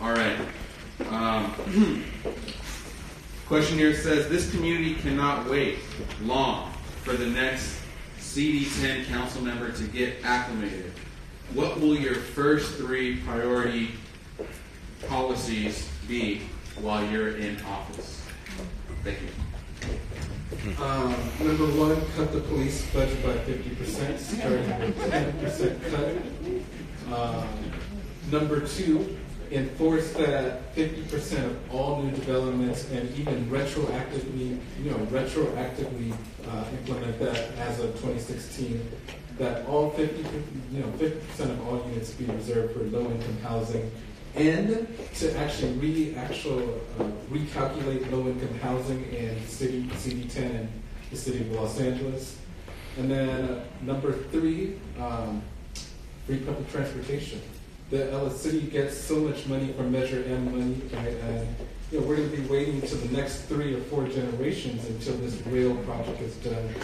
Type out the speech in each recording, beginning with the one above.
All right. Question here says, this community cannot wait long for the next CD10 council member to get acclimated. What will your first 3 priority policies be while you're in office? Thank you. Number 1, cut the police budget by 50%, starting with a 10% cut. Number 2, enforce that 50% of all new developments and even retroactively implement that as of 2016. That all 50% of all units be reserved for low-income housing, and to actually recalculate low-income housing in CD10 and the city of Los Angeles. And then number 3, free public transportation. The city gets so much money from Measure M money, right? And we're going to be waiting until the next 3 or 4 generations until this rail project is done.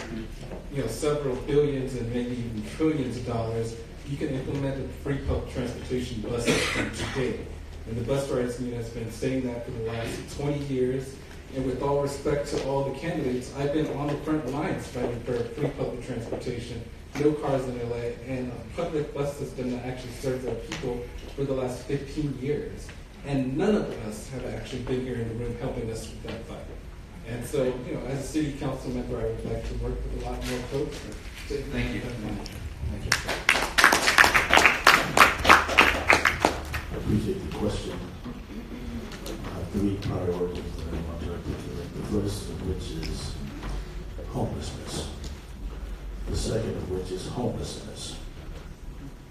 Several billions and maybe even trillions of dollars. You can implement a free public transportation bus system today. And the bus rights union has been saying that for the last 20 years. And with all respect to all the candidates, I've been on the front lines fighting for free public transportation. No cars in LA, and a public bus system that actually serves our people for the last 15 years. And none of us have actually been here in the room helping us with that fight. And so, as a city council member, I would like to work with a lot more folks. Thank you. Thank you. I appreciate the question. 3 priorities that I want to articulate. The first of which is homelessness. The second of which is homelessness.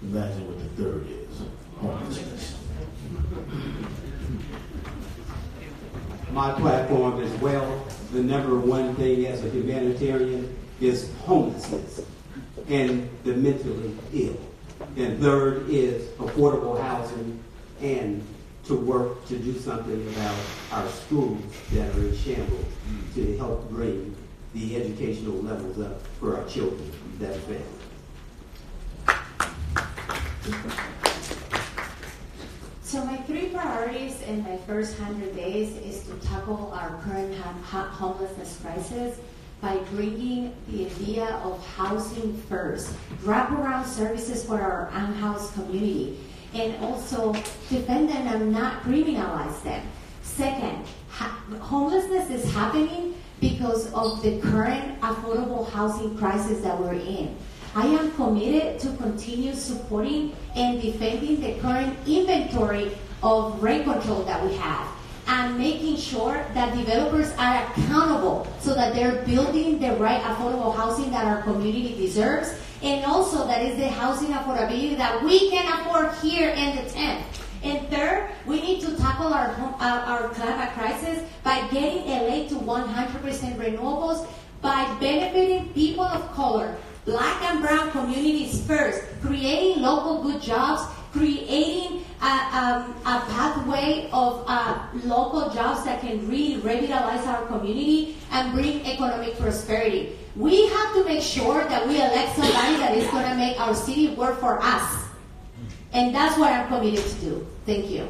Imagine what the third is, homelessness. My platform as well, the number 1 thing as a humanitarian is homelessness and the mentally ill. And third is affordable housing and to work to do something about our schools that are in shambles to help bring the educational levels up for our children that fail. So my 3 priorities in my first 100 days is to tackle our current homelessness crisis by bringing the idea of housing first, wraparound services for our unhoused community, and also defend them and not criminalize them. Second, homelessness is happening because of the current affordable housing crisis that we're in. I am committed to continue supporting and defending the current inventory of rent control that we have and making sure that developers are accountable so that they're building the right affordable housing that our community deserves, and also that is the housing affordability that we can afford here in the 10th. And third, we need to tackle our climate crisis by getting LA to 100% renewables, by benefiting people of color, Black and brown communities first, creating local good jobs, creating a pathway of local jobs that can really revitalize our community and bring economic prosperity. We have to make sure that we elect somebody that is going to make our city work for us. And that's what I'm committed to do. Thank you.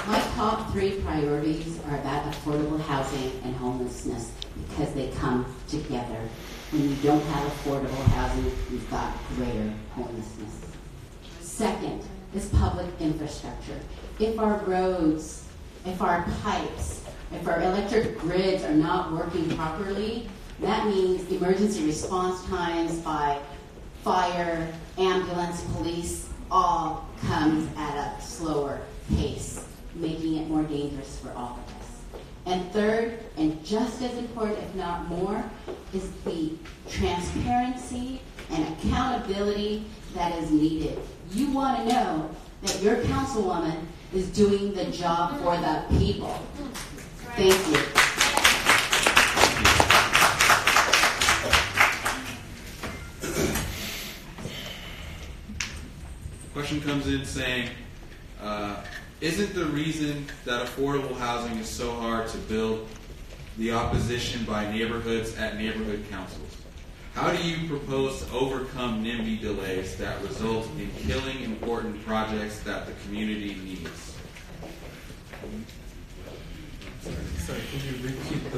My top 3 priorities are about affordable housing and homelessness because they come together. When you don't have affordable housing, you've got greater homelessness. Second is public infrastructure. If our roads, if our pipes, if our electric grids are not working properly, that means emergency response times by fire, ambulance, police, all comes at a slower pace, making it more dangerous for all of us. And third, and just as important, if not more, is the transparency and accountability that is needed. You want to know that your councilwoman is doing the job for the people. Thank you. Question comes in saying, isn't the reason that affordable housing is so hard to build the opposition by neighborhoods at neighborhood councils? How do you propose to overcome NIMBY delays that result in killing important projects that the community needs? Sorry, could you repeat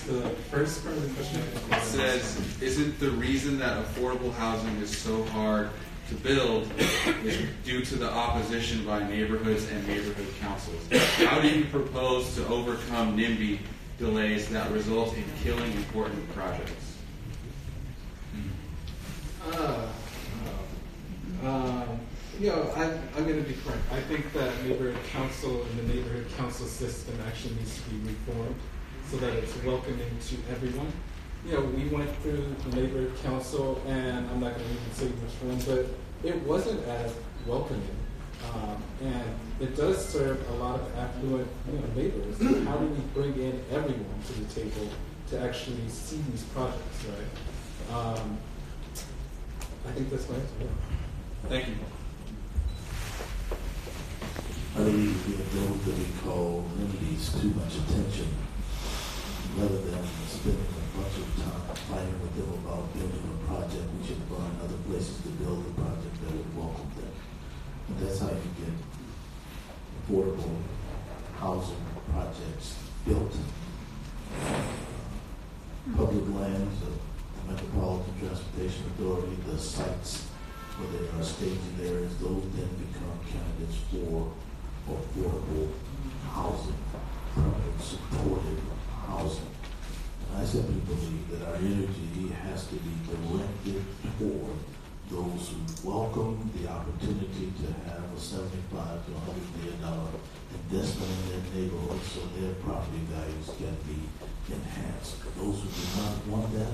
the first part of the question? It says, isn't the reason that affordable housing is so hard to build is due to the opposition by neighborhoods and neighborhood councils? How do you propose to overcome NIMBY delays that result in killing important projects? I'm going to be frank. I think that neighborhood council and the neighborhood council system actually needs to be reformed so that it's welcoming to everyone. We went through the neighborhood council, and I'm not going to even say which one, but it wasn't as welcoming. And it does serve a lot of affluent neighbors. So how do we bring in everyone to the table to actually see these projects, right? I think that's my answer. Thank you. I believe those that we call NIMBYs too much attention, rather than spending a bunch of time fighting with them about building a project. We should find other places to build a project that would welcome them. And that's how you get affordable housing projects built. Public lands, the Metropolitan Transportation Authority, the sites where there are staging areas, those then become candidates for affordable housing, supported housing. And I simply believe that our energy has to be directed toward those who welcome the opportunity to have a $75 to $100 million investment in their neighborhood so their property values can be enhanced. Those who do not want that,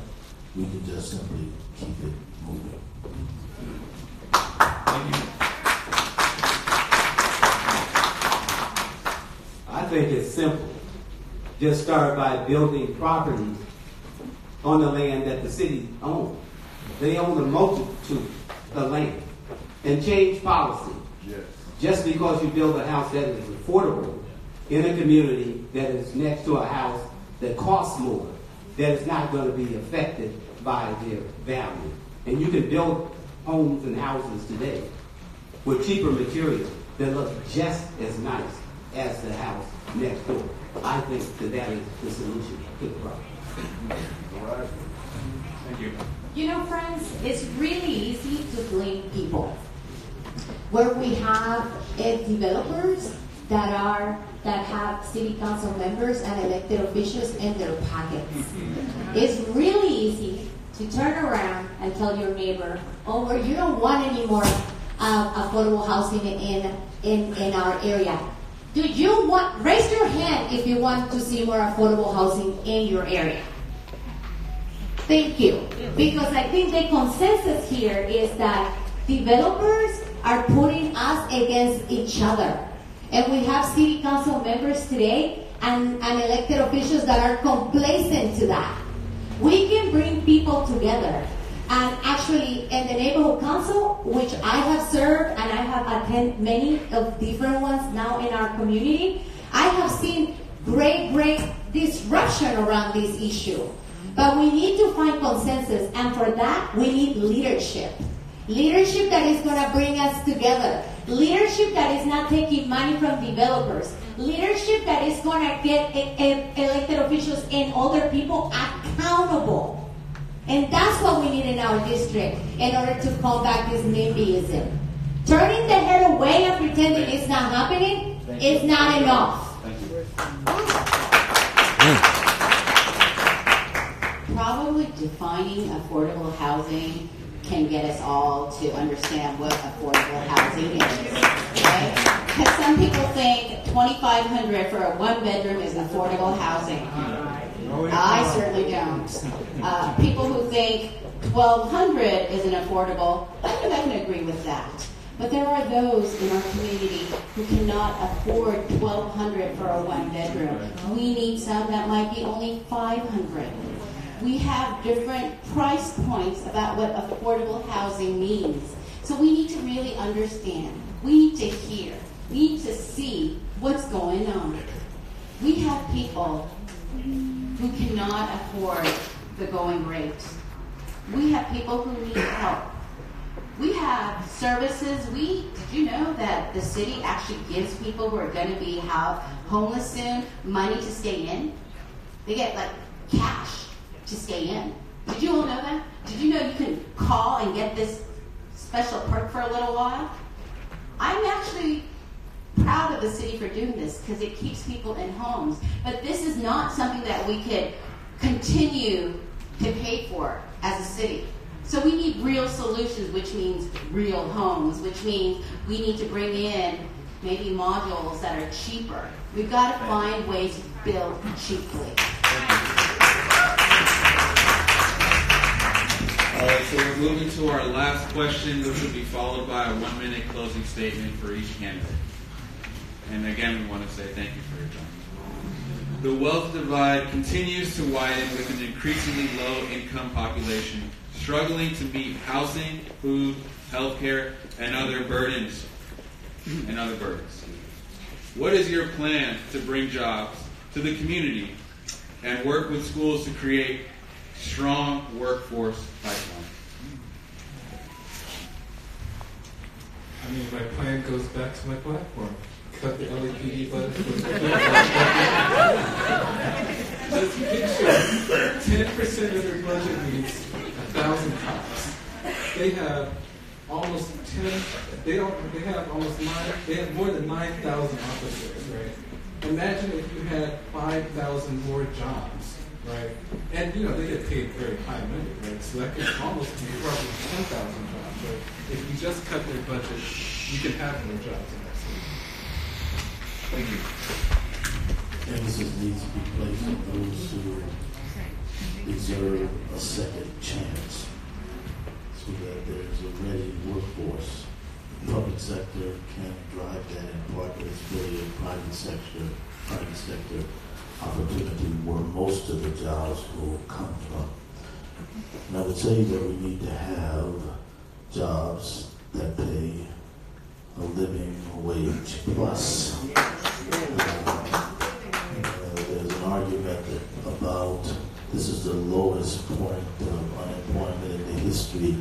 we can just simply keep it moving. Thank you. I think it's simple. Just start by building properties on the land that the city owns. They own a multitude of land. And change policy. Yes. Just because you build a house that is affordable in a community that is next to a house that costs more, that is not going to be affected by their value. And you can build homes and houses today with cheaper materials that look just as nice as the house next door. I think that is the solution to the problem. All right. Thank you. Friends, it's really easy to blame people. Where we have developers that have city council members and elected officials in their pockets. It's really easy to turn around and tell your neighbor, oh, well, you don't want any more affordable housing in our area. Raise your hand if you want to see more affordable housing in your area. Thank you. Because I think the consensus here is that developers are putting us against each other. And we have city council members today and elected officials that are complacent to that. We can bring people together. And actually, in the neighborhood council, which I have served and I have attended many of different ones now in our community, I have seen great disruption around this issue. But we need to find consensus, and for that, we need leadership. Leadership that is going to bring us together. Leadership that is not taking money from developers. Leadership that is going to get elected officials and other people accountable. And that's what we need in our district in order to combat this NIMBYism. Turning the head away and pretending it's not happening is not enough. Thank you. Probably defining affordable housing can get us all to understand what affordable housing is. Okay? Because some people think $2,500 for a one-bedroom is affordable housing. I certainly don't. People who think $1,200 isn't affordable, I think I can agree with that. But there are those in our community who cannot afford $1,200 for a one-bedroom. We need some that might be only $500. We have different price points about what affordable housing means. So we need to really understand. We need to hear. We need to see what's going on. We have people who cannot afford the going rate. We have people who need help. We have services. Did you know that the city actually gives people who are going to be homeless soon money to stay in? They get like cash to stay in. Did you all know that? Did you know you can call and get this special perk for a little while? I'm actually proud of the city for doing this because it keeps people in homes. But this is not something that we could continue to pay for as a city. So we need real solutions, which means real homes, which means we need to bring in maybe modules that are cheaper. We've got to find ways to build cheaply. All right, so we're moving to our last question, which will be followed by a 1-minute closing statement for each candidate. And again, we want to say thank you for your time. The wealth divide continues to widen with an increasingly low-income population struggling to meet housing, food, healthcare, and other burdens. What is your plan to bring jobs to the community and work with schools to create strong workforce pipeline? I mean, my plan goes back to my platform. Cut the LAPD budget. Just picture 10% of their budget needs 1,000 cops. They have almost 10. They have more than 9,000 officers, right? Imagine if you had 5,000 more jobs, right? And they get paid very high money, right? So that could almost be probably 10,000 jobs, right? If you just cut their budget, you can have more jobs in that city. Thank you. Emphasis needs to be placed on those who deserve a second chance so that there's a ready workforce. The public sector can drive that in part, but it's really a private sector opportunity where most of the jobs will come from. And I would say that we need to have jobs that pay a living wage plus. There's an argument about this is the lowest point of unemployment in the history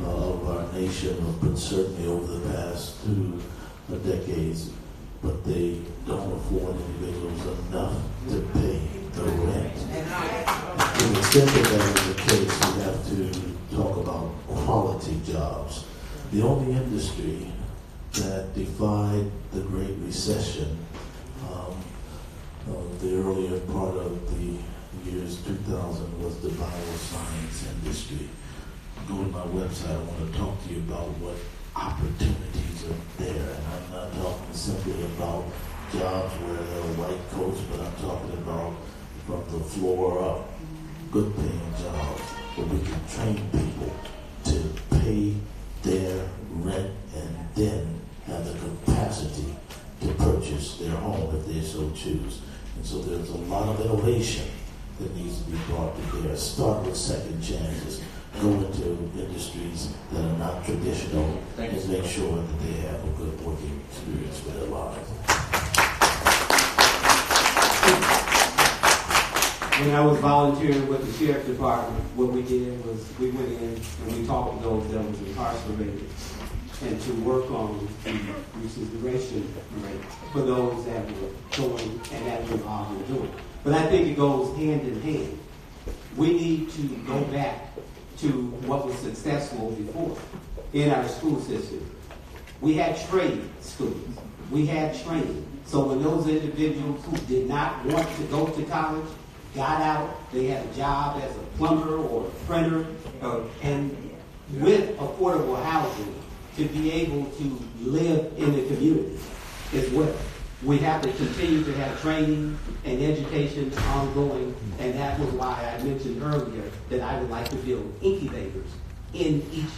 of our nation, but certainly over the past 2 decades. But they don't afford individuals enough to pay the rent. To the extent that that is the case, we have to talk about quality jobs. The only industry that defied the Great Recession, the earlier part of the years 2000 was the bioscience industry. Go to my website, I want to talk to you about what opportunities are there. And I'm not talking simply about jobs where there are white coats, but I'm talking about from the floor up, good paying jobs where we can train people to pay their rent and then have the capacity to purchase their home if they so choose. And so there's a lot of innovation that needs to be brought to bear. Start with second chances. Go into industries that are not traditional and make sure that they have a good working experience for their lives. When I was volunteering with the sheriff's department, what we did was we went in and we talked to those that was incarcerated and to work on the reconsideration rate for those that were going and that were involved in doing. But I think it goes hand in hand. We need to go back to what was successful before in our school system. We had trade schools. We had training. So when those individuals who did not want to go to college got out, they had a job as a plumber or a printer, and with affordable housing to be able to live in the community as well. We have to continue to have training and education ongoing, and that was why I mentioned earlier that I would like to build incubators in each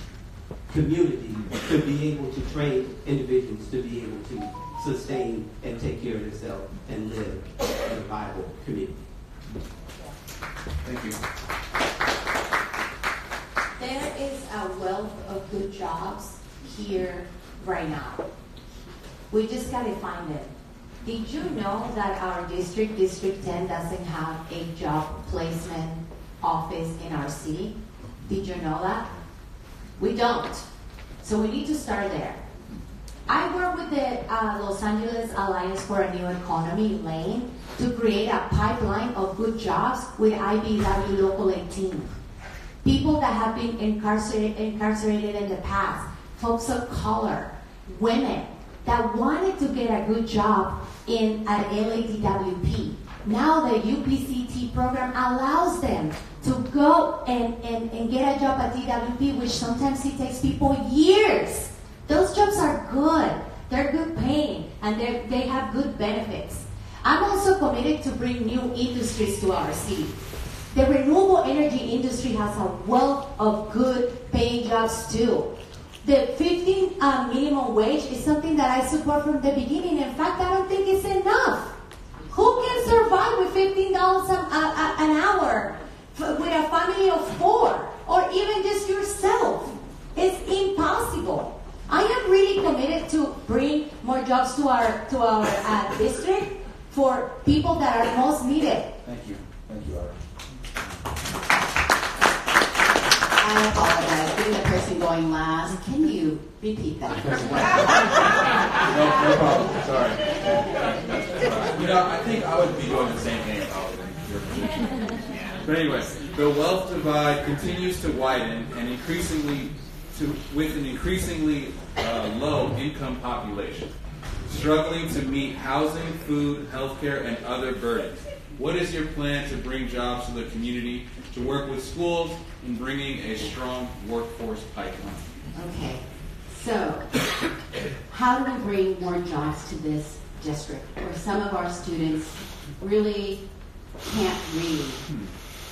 community to be able to train individuals to be able to sustain and take care of themselves and live in a viable community. Thank you. There is a wealth of good jobs here right now. We just gotta find it. Did you know that our district, District 10, doesn't have a job placement office in our city. Did you know that? We don't. So we need to start there. I work with the Los Angeles Alliance for a New Economy, LANE, to create a pipeline of good jobs with IBW Local 18. People that have been incarcerated in the past, folks of color, women that wanted to get a good job at LADWP. Now the UPCT program allows them to go and get a job at DWP, which sometimes it takes people years. Those jobs are good. They're good paying, and they have good benefits. I'm also committed to bring new industries to our city. The renewable energy industry has a wealth of good paying jobs too. The 15 minimum wage is something that I support from the beginning. In fact, I don't think it's enough. Who can survive with $15 an hour with a family of 4, or even just yourself? It's impossible. I am really committed to bring more jobs to our district for people that are most needed. Thank you. Thank you, Ira. I apologize. Being the person going last, can you repeat that? No problem. Sorry. I think I would be doing the same thing if I was in your position. But anyway, the wealth divide continues to widen, and with an increasingly low-income population, struggling to meet housing, food, healthcare, and other burdens. What is your plan to bring jobs to the community, to work with schools, and bringing a strong workforce pipeline? Okay, so how do we bring more jobs to this district where some of our students really can't read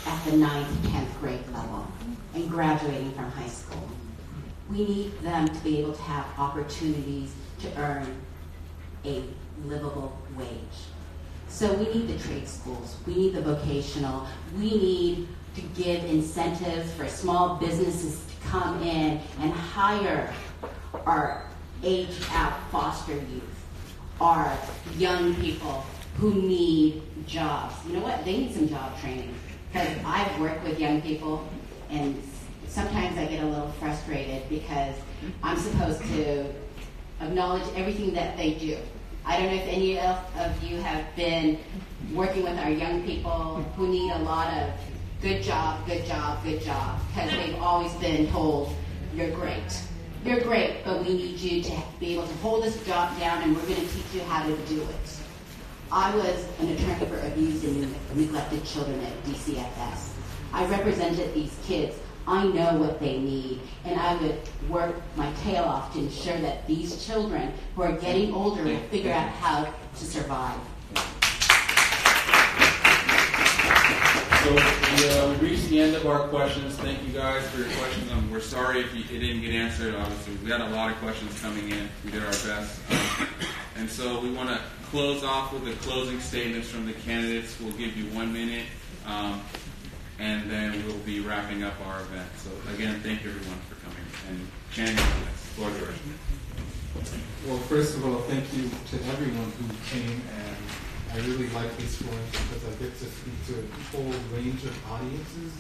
at the 9th, 10th grade level and graduating from high school? We need them to be able to have opportunities to earn a livable wage. So we need the trade schools, we need the vocational, we need to give incentives for small businesses to come in and hire our aged-out foster youth, our young people who need jobs. You know what? They need some job training. Because I've worked with young people, and sometimes I get a little frustrated because I'm supposed to acknowledge everything that they do. I don't know if any of you have been working with our young people who need a lot of good job, good job, good job, because they've always been told, you're great. You're great, but we need you to be able to hold this job down, and we're going to teach you how to do it. I was an attorney for abused and neglected children at DCFS. I represented these kids. I know what they need, and I would work my tail off to ensure that these children who are getting older will figure out how to survive. So we reached the end of our questions. Thank you guys for your questions. We're sorry if it didn't get answered, obviously. We had a lot of questions coming in. We did our best. And so we want to close off with the closing statements from the candidates. We'll give you 1 minute. And then we'll be wrapping up our event. So again, thank you everyone for coming. And Channing, floor is yours. Well, first of all, thank you to everyone who came, and I really like this forum because I get to speak to a whole range of audiences.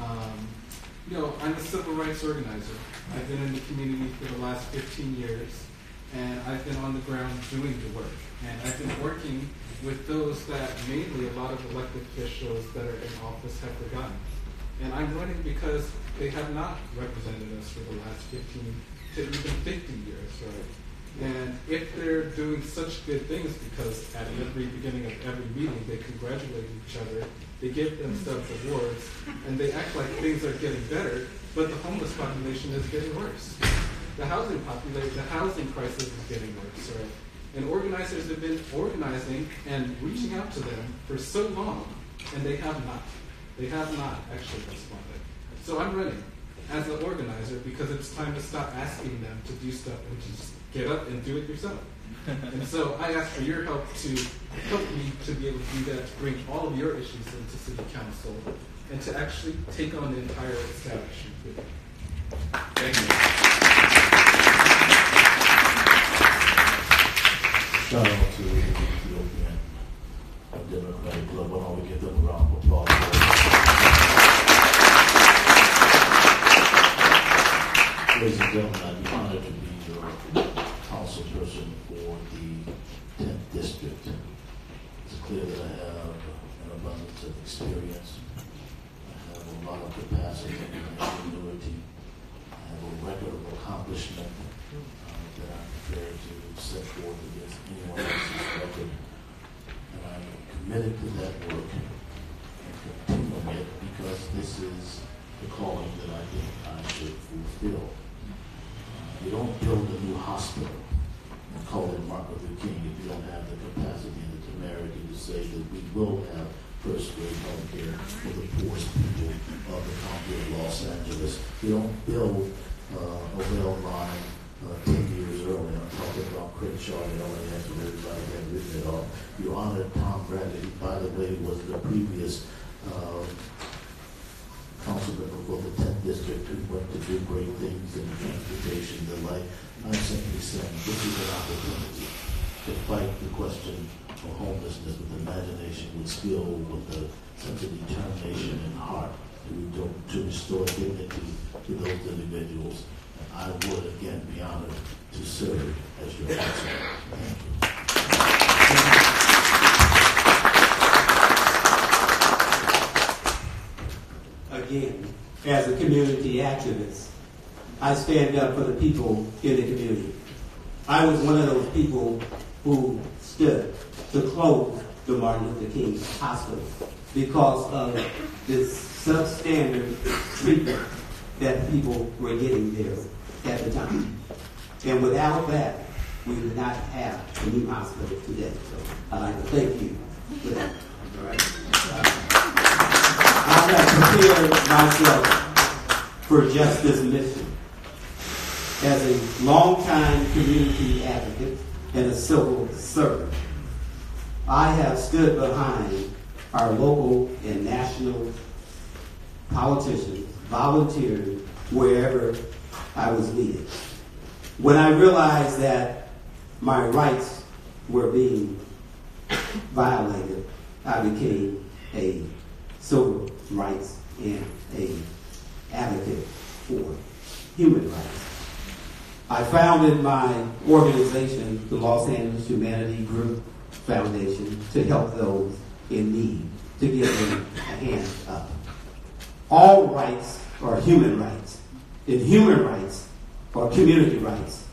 I'm a civil rights organizer. I've been in the community for the last 15 years, and I've been on the ground doing the work. And I've been working with those that mainly a lot of elected officials that are in office have forgotten. And I'm running because they have not represented us for the last 15 to even 50 years, right? And if they're doing such good things, because at every beginning of every meeting they congratulate each other, they give themselves awards, and they act like things are getting better, but the homeless population is getting worse. The housing crisis is getting worse, right? And organizers have been organizing and reaching out to them for so long, and they have not. They have not actually responded. So I'm running as an organizer because it's time to stop asking them to do stuff and to just get up and do it yourself. And so I ask for your help to help me to be able to do that, to bring all of your issues into City Council, and to actually take on the entire establishment with you. Thank you. Shout out to the Ethiopian Democratic Club. Why don't we give them a round of applause? Ladies and gentlemen, I'd be honored to be your council person for the 10th district. It's clear that I have an abundance of experience. I have a lot of capacity and ingenuity. I have a record of accomplishment that I'm prepared to set forth against anyone else's record. And I'm committed to that work and continuing it because this is the calling that I think I should fulfill. You don't build a new hospital and call it Martin Luther King if you don't have the capacity and the temerity to say that we will have first-rate health care for the poorest people of the county of Los Angeles. You don't build a rail line 10 years early. I'm talking about Crenshaw and LAX and everybody had written it off. You honored Tom Bradley, who, by the way, was the previous council member for the 10th district who went to do great things in transportation and the like. I'm simply saying this is an opportunity to fight the question of homelessness with imagination, with skill, with a sense of determination and heart to restore dignity to those individuals. And I would again be honored to serve as your council. Thank you. Again, as a community activist, I stand up for the people in the community. I was one of those people who stood to close the Martin Luther King Hospital because of this substandard treatment that people were getting there at the time. And without that, we would not have a new hospital today. So I'd like to thank you for that. All right. I have prepared myself for just this mission. As a longtime community advocate and a civil servant, I have stood behind our local and national politicians, volunteering wherever I was needed. When I realized that my rights were being violated, I became a civil rights and an advocate for human rights. I founded my organization, the Los Angeles Humanity Group Foundation, to help those in need, to give them a hand up. All rights are human rights, and human rights are community rights.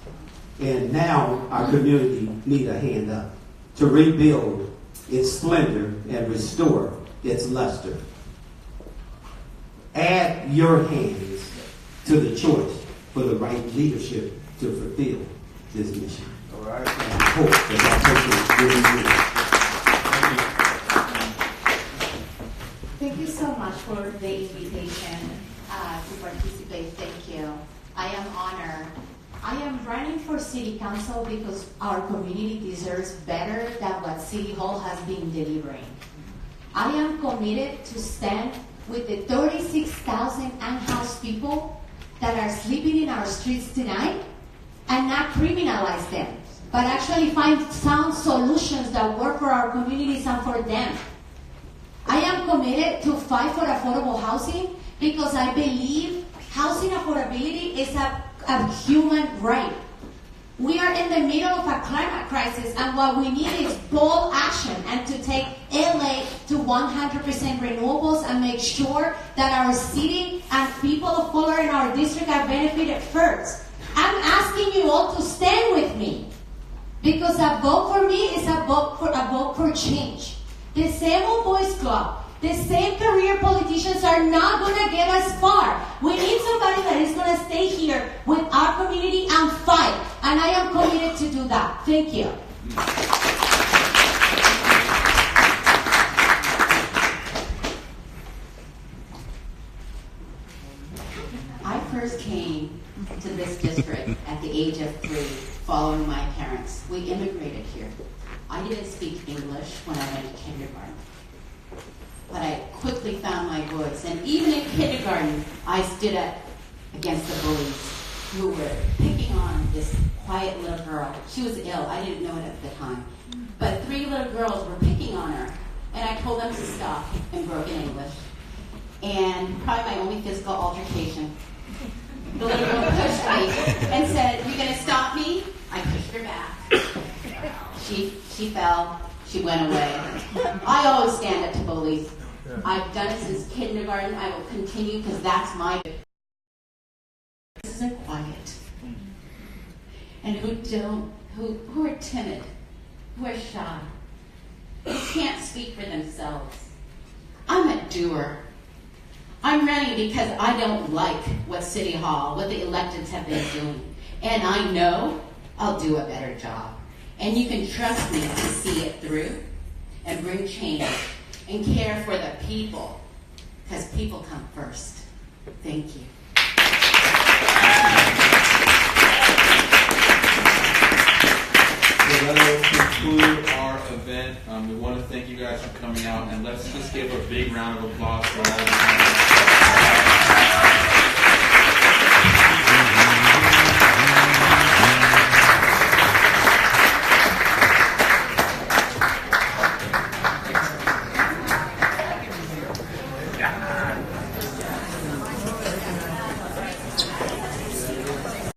And now our community needs a hand up to rebuild its splendor and restore its luster. Add your hands to the choice for the right leadership to fulfill this mission. All right. And I hope that Thank you so much for the invitation to participate. Thank you. I am honored. I am running for City Council because our community deserves better than what City Hall has been delivering. I am committed to stand with the 36,000 unhoused people that are sleeping in our streets tonight and not criminalize them, but actually find sound solutions that work for our communities and for them. I am committed to fight for affordable housing because I believe housing affordability is a human right. We are in the middle of a climate crisis, and what we need is bold action and to take LA to 100% renewables and make sure that our city and people of color in our district are benefited first. I'm asking you all to stand with me because a vote for me is a vote for change. The same old boys club, the same career politicians are not going to get us far. We need somebody that is going to stay here with our community and fight. And I am committed to do that. Thank you. I first came to this district at the age of 3, following my parents. We immigrated here. I didn't speak English when I went to kindergarten, but I quickly found my voice. And even in kindergarten, I stood up against the bullies who were picking on this quiet little girl. She was ill. I didn't know it at the time. But 3 little girls were picking on her, and I told them to stop in broken English. And probably my only physical altercation The little girl pushed me and said, "You gonna stop me?" I pushed her back. She fell. She went away. I always stand up to bullies. I've done it since kindergarten. I will continue because that's my. This is quiet, and who are timid, who are shy, who can't speak for themselves. I'm a doer. I'm running because I don't like what City Hall, what the electeds have been doing. And I know I'll do a better job. And you can trust me to see it through and bring change and care for the people. Because people come first. Thank you. So that'll conclude our event. We want to thank you guys for coming out, and let's just give a big round of applause for all of you.